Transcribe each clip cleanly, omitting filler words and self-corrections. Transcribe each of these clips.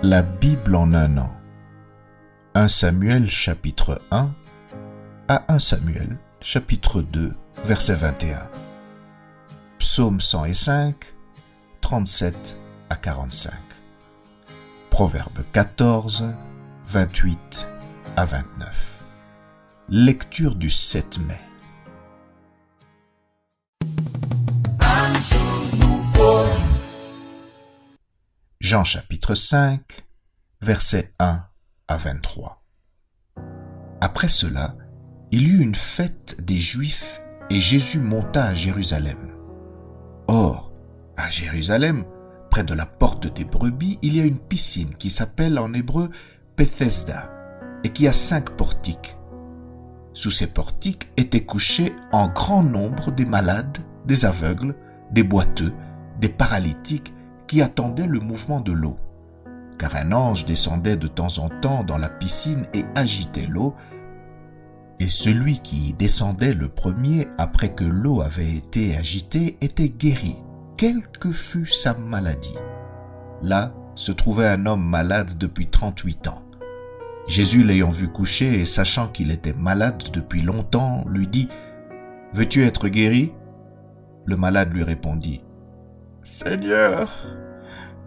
La Bible en un an. 1 Samuel chapitre 1 à 1 Samuel chapitre 2 verset 21. Psaume 105, 37 à 45. Proverbe 14, 28 à 29. Lecture du 7 mai. Jean chapitre 5, versets 1 à 23. Après cela, il y eut une fête des Juifs et Jésus monta à Jérusalem. Or, à Jérusalem, près de la porte des brebis, il y a une piscine qui s'appelle en hébreu Bethesda et qui a 5 portiques. Sous ces portiques étaient couchés en grand nombre des malades, des aveugles, des boiteux, des paralytiques qui attendaient le mouvement de l'eau. Car un ange descendait de temps en temps dans la piscine et agitait l'eau, et celui qui y descendait le premier après que l'eau avait été agitée était guéri, quelle que fût sa maladie. Là se trouvait un homme malade depuis 38 ans. Jésus, l'ayant vu coucher et sachant qu'il était malade depuis longtemps, lui dit « Veux-tu être guéri ?» Le malade lui répondit « Seigneur,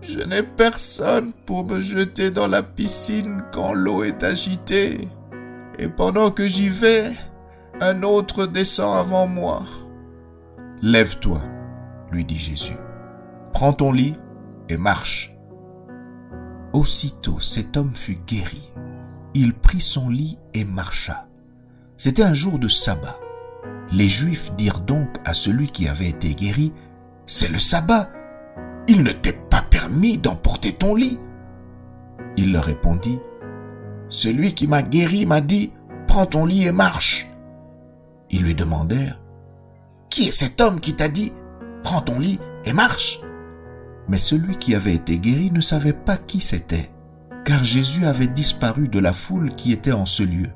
je n'ai personne pour me jeter dans la piscine quand l'eau est agitée, et pendant que j'y vais, un autre descend avant moi. » « Lève-toi, lui dit Jésus, prends ton lit et marche. » Aussitôt cet homme fut guéri. Il prit son lit et marcha. C'était un jour de sabbat. Les Juifs dirent donc à celui qui avait été guéri, « C'est le sabbat, il ne t'est pas permis d'emporter ton lit. » Il leur répondit, « Celui qui m'a guéri m'a dit, « Prends ton lit et marche. » Ils lui demandèrent, « Qui est cet homme qui t'a dit, « Prends ton lit et marche » ?» Mais celui qui avait été guéri ne savait pas qui c'était, car Jésus avait disparu de la foule qui était en ce lieu.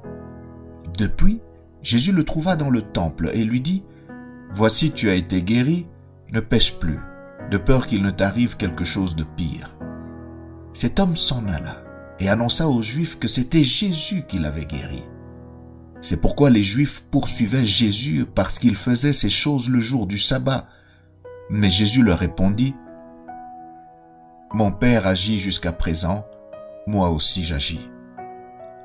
Depuis, Jésus le trouva dans le temple et lui dit, « Voici tu as été guéri, ne pêche plus, de peur qu'il ne t'arrive quelque chose de pire. » Cet homme s'en alla et annonça aux Juifs que c'était Jésus qui l'avait guéri. C'est pourquoi les Juifs poursuivaient Jésus parce qu'il faisait ces choses le jour du sabbat. Mais Jésus leur répondit, « Mon Père agit jusqu'à présent, moi aussi j'agis. »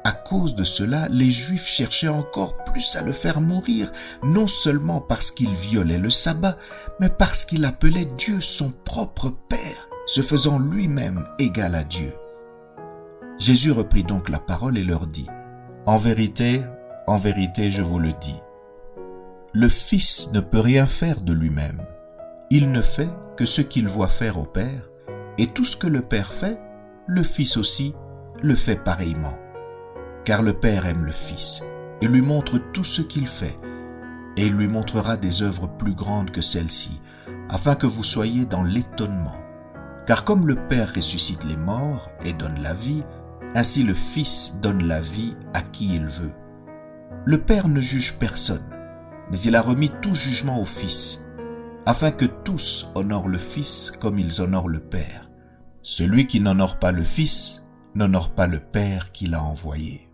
À cause de cela, les Juifs cherchaient encore plus à le faire mourir, non seulement parce qu'il violait le sabbat, mais parce qu'il appelait Dieu son propre Père, se faisant lui-même égal à Dieu. Jésus reprit donc la parole et leur dit, « en vérité, je vous le dis, le Fils ne peut rien faire de lui-même. Il ne fait que ce qu'il voit faire au Père, et tout ce que le Père fait, le Fils aussi le fait pareillement. Car le Père aime le Fils et lui montre tout ce qu'il fait, et il lui montrera des œuvres plus grandes que celles-ci, afin que vous soyez dans l'étonnement. Car comme le Père ressuscite les morts et donne la vie, ainsi le Fils donne la vie à qui il veut. Le Père ne juge personne, mais il a remis tout jugement au Fils, afin que tous honorent le Fils comme ils honorent le Père. Celui qui n'honore pas le Fils n'honore pas le Père qui l'a envoyé.